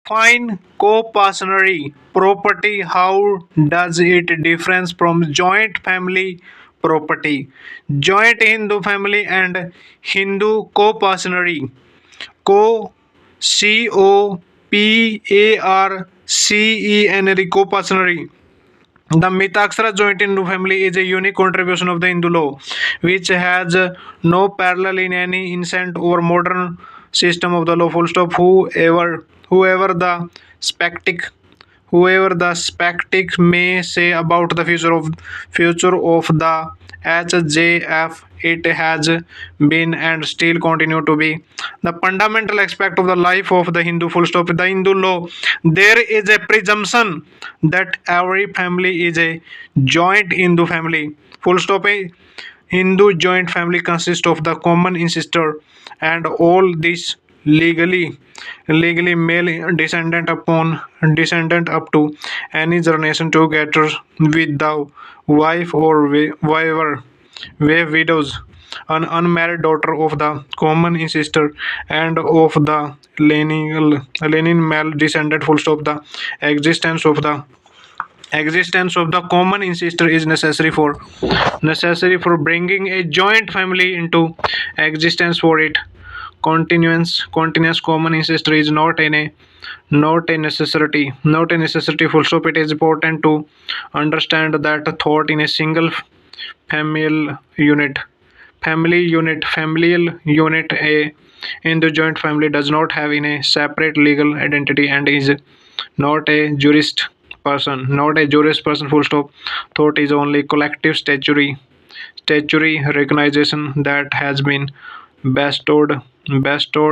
Fine co-partnery property. How does it difference from joint family property? Joint Hindu family and Hindu co-partnery. Co co-partnery co-partnery. The Mitaksara joint Hindu family is a unique contribution of the Hindu law, which has no parallel in any ancient or modern system of the law. Full stop. Whoever the spectic may say about the future of the HJF, it has been and still continue to be the fundamental aspect of the life of the Hindu. Full stop. The Hindu law, there is a presumption that every family is a joint Hindu family. Full stop. A Hindu joint family consists of the common ancestor and all these legally male descendant up to any generation together with the wife or widows, an unmarried daughter of the common ancestor and of the lineal male descendant. Full stop. The existence of the common ancestor is necessary for bringing a joint family into existence. For it continuous common ancestor is not a necessity. Full stop. It is important to understand that thought in a single familial unit familial unit a in the joint family does not have in a separate legal identity and is not a jurist person. Full stop. Thought is only collective statutory recognition that has been bestowed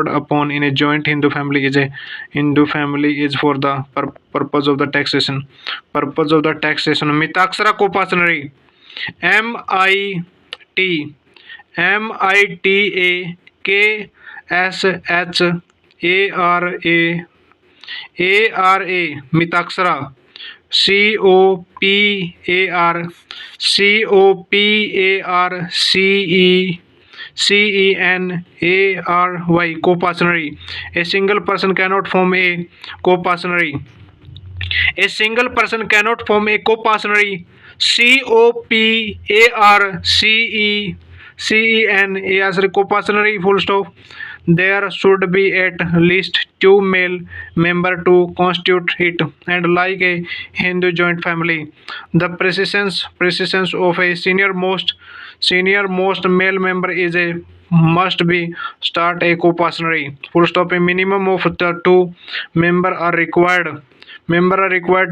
upon in a joint Hindu family. Is a Hindu family is for the purpose of the taxation. Mitaksara co-partnery. MITAKSARA Mitaksara COPARCENARY co-partnery. A single person cannot form a co-partnery. A single person cannot form a co-partnery. COPARCENARY as a co-partnery. Full stop. There should be at least two male members to constitute it, and like a Hindu joint family, the presence of a senior most male member is a must be start a co-partnery. Full stop. A minimum of the two member are required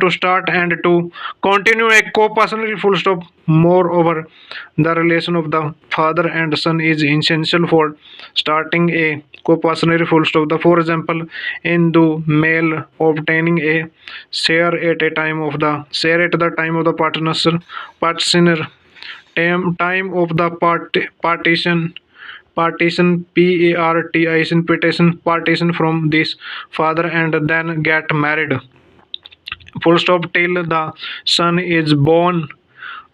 to start and to continue a co-partnership. Full stop. Moreover, the relation of the father and son is essential for starting a co-partnership. Full stop. For example, in the male obtaining a share at the time of the partner time of the partition partition from this father and then get married. Full stop. Till the son is born,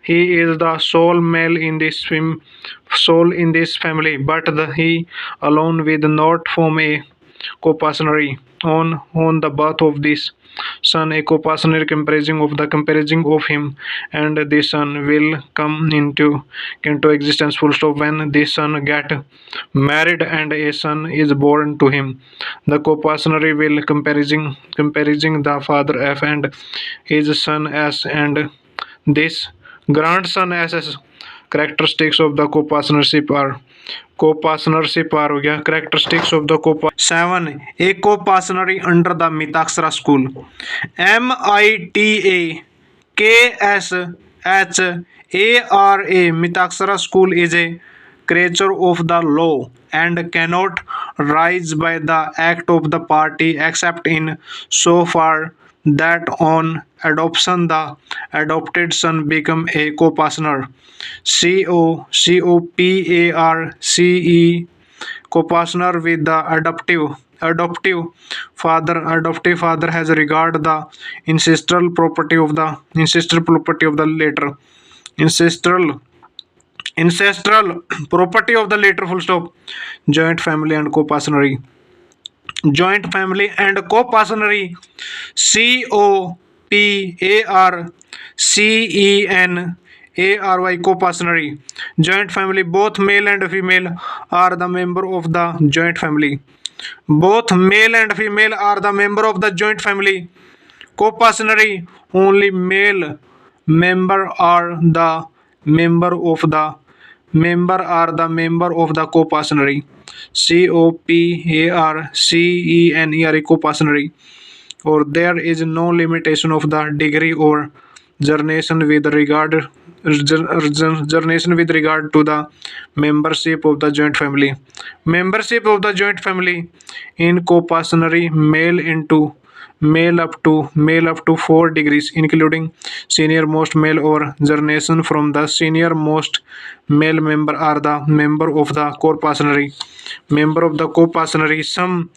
he is the sole male in this family, but he alone will not form a co-partnery. On the birth of this son, a co-partner comprising of him and the son will come into existence. Full stop. When the son get married and a son is born to him, the co-partner will comparing the father F and his son S and this grandson as characteristics of the co-partnership are हो गया characteristics of the co-partner. 7. A co-partnery under the Mitaksara school. MITAKSHARA Mitaksara school is a creature of the law and cannot rise by the act of the party except in so far that on adoption the adopted son become a co-partner. COPARCE co-partner with the adoptive father has regard the ancestral property of the later ancestral ancestral property of the later. Full stop. Joint family and co-partnery. joint family and co-parcenary, COPARCENARY, co-parcenary. Joint family, both male and female are the member of the joint family. Both male and female are the member of the joint family. Co-parcenary, only male member are the member of the co-parcenary. COPARCENER, co-parcenary. Or there is no limitation of the degree or generation with regard to the membership of the joint family. Membership of the joint family in co-parcenary, male up to 4 degrees, including senior most male or generation from the senior most male member are the member of the co-parcenary. Member of the co-parcenary, some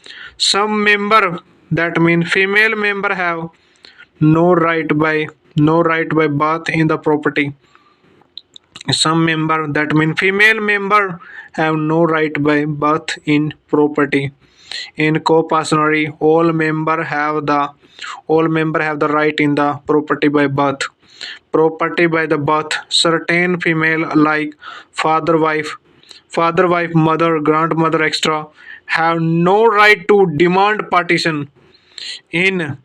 member, that mean female member, have no right by birth in the property. Some member, that mean female member, have no right by birth in property. In co-parcenary, all member have the right in the property by birth. Property by the birth. Certain female like father wife, mother, grandmother, etc., have no right to demand partition. In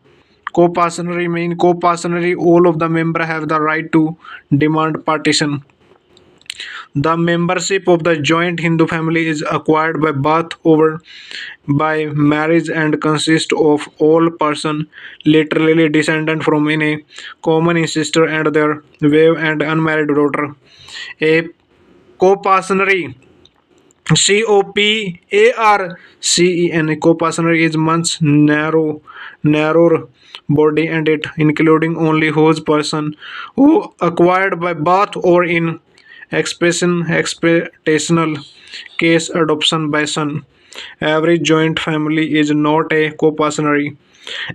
co-parcenary, all of the member have the right to demand partition. The membership of the joint Hindu family is acquired by birth over by marriage and consists of all person literally descendant from in a common ancestor and their wife and unmarried daughter. A co-parcenary, co-parcenary is much narrower body and it including only whose person who acquired by birth or in expectational case adoption by son. Every joint family is not a co-parcenary.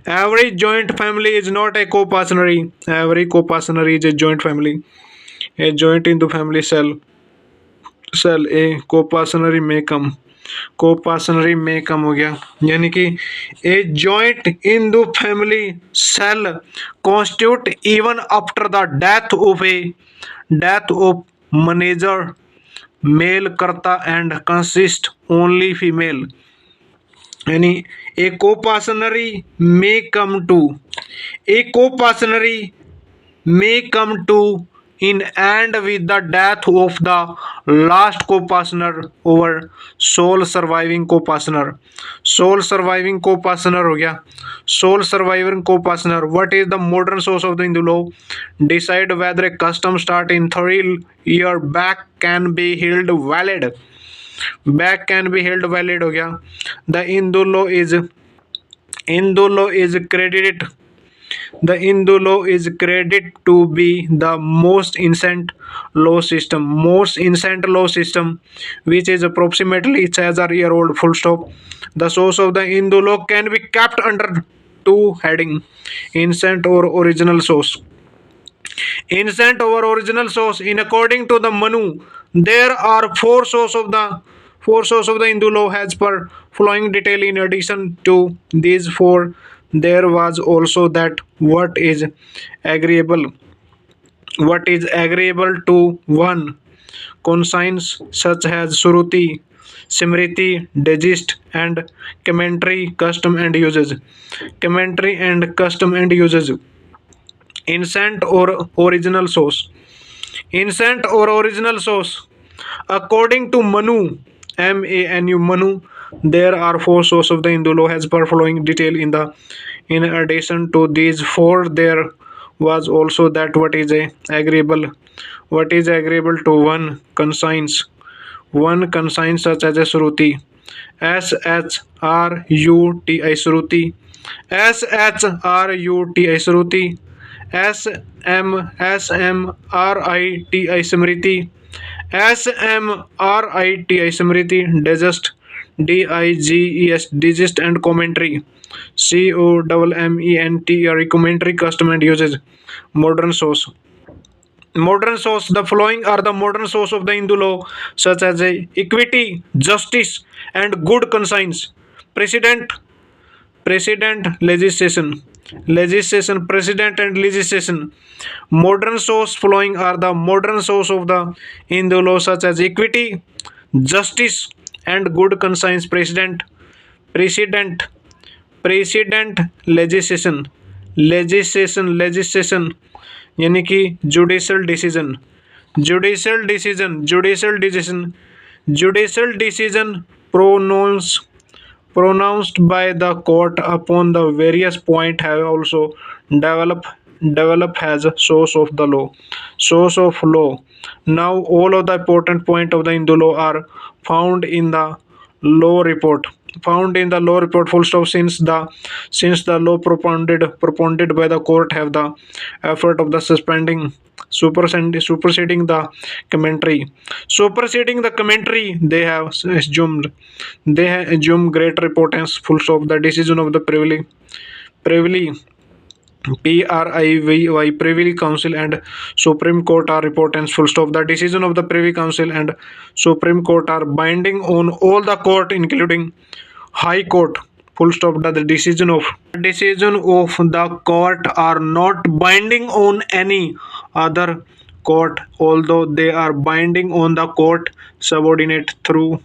Every joint family is not a co-parcenary. Every co-parcenary is a joint family. A joint into family cell a co-parcenary में कम हो गया, यानी कि a joint in the family cell constitute even after the death of manager male karta and consist only female. यानी a co-parcenary may come to in and with the death of the last co-partner over sole surviving co-partner. हो गया. Sole surviving co-partner. What is the modern source of the Hindu law? Decide whether a custom start in 3 year back can be held valid. हो गया. The Hindu law is credited to be the most ancient law system, which is approximately 6,000 year old. Full stop. The source of the Hindu law can be kept under two heading: ancient or original source. Ancient or original source. In according to the Manu, there are four sources of the Hindu law as per following detail. In addition to these four, there was also that what is agreeable to one conscience, such as Suruti, Simriti, Digest, and commentary, custom and uses. Ancient or original source. According to Manu, Manu, there are four sources of the Hindu law as per following detail. In addition to these four, there was also that what is agreeable to one conscience, such as a Shruti, Shruti, Shruti, SMRITI Smriti, Digest, Digest and commentary, COMMENTRY, commentary, custom and uses. Modern source. The following are the modern source of the Hindu law, such as equity, justice, and good conscience. President, President, legislation, President and legislation. Modern source following are the modern source of the Hindu law such as equity, justice, and good conscience. President, President, legislation यानी कि judicial decision pronounced pronounced by the court upon the various point have also developed as a source of law. Now all of the important point of the Hindu law are found in the law report full stop. Since the law propounded by the court have the effort of the superseding the commentary, they have assumed greater importance full stop. The decision of the privily Privy Council and Supreme Court are importance full stop. The decision of the Privy Council and Supreme Court are binding on all the court including High Court full stop. The decision of the court are not binding on any other court, although they are binding on the court subordinate thereto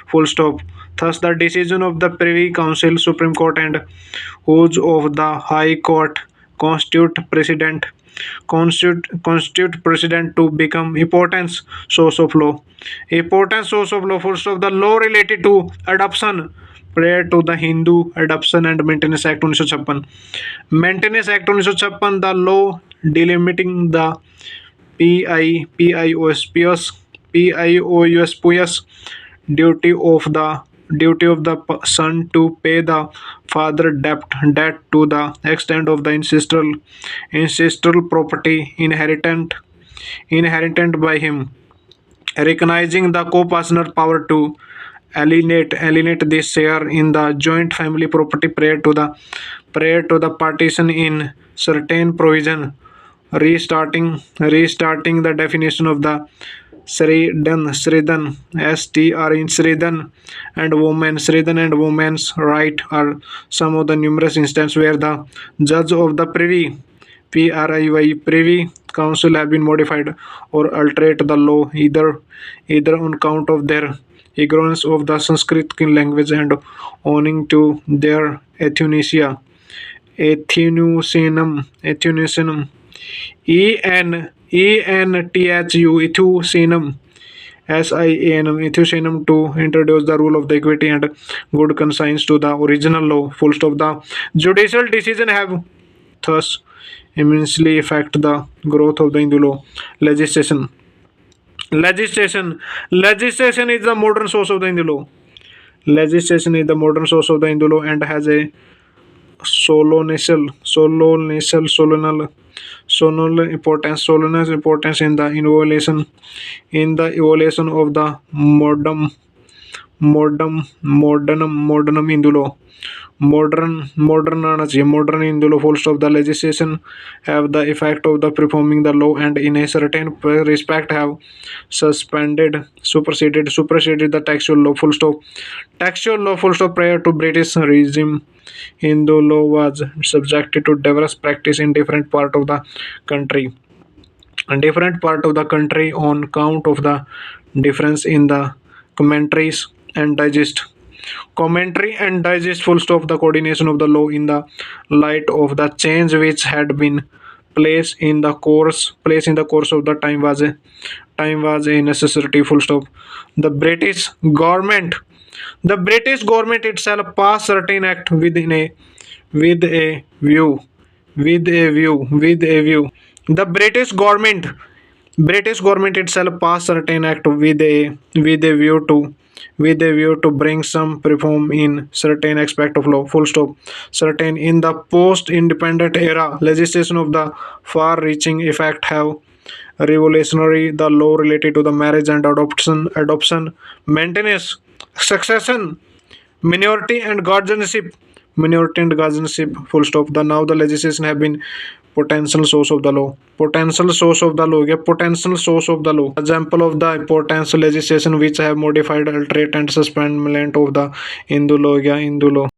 full stop. Thus the decision of the Privy Council, Supreme Court and those of the High Court constitute precedent to become important source of law. Full stop. The law related to adoption prior to the Hindu Adoption and Maintenance Act 1956. Maintenance Act 1956, the law delimiting the PIOUS duty of the son to pay the father debt to the extent of the ancestral property inherited by him, recognizing the co-partner power to alienate this share in the joint family property prior to the partition in certain provision, restarting the definition of the Sridan, Sridan and women's right are some of the numerous instances where the judge of the Privy Council have been modified or altered the law either on count of their ignorance of the Sanskrit language and owing to their Ethnicism, Ethusinum, Ethusinum to introduce the rule of the equity and good conscience to the original law. Full stop. The judicial decision have thus immensely affect the growth of the Hindu law legislation. Legislation is the modern source of the Hindu law. Legislation is the modern source of the Hindu law and has a solonal importance in the evolution of the modern Hindu law. Modern Hindu law full stop. The legislation have the effect of the performing the law and in a certain respect have superseded the textual law full stop. Textual law full stop. Prior to British regime, Hindu law was subjected to diverse practice in different part of the country. On count of the difference in the commentaries and digest. Full stop. The coordination of the law in the light of the change which had been placed in the course of the time was a necessity full stop. The British government itself passed certain act with a view. The British government itself passed certain act with a view to bring some reform in certain aspect of law. Full stop. Certain in the post-independent era, legislation of the far-reaching effect have revolutionary the law related to the marriage and adoption, maintenance, succession, minority and guardianship. Full stop. The now the legislation have been potential source of the law. Potential source of the law हो गया potential source of the law. Example of the potential legislation which have modified, alterate and suspend element of the Hindu law हो गया Hindu law.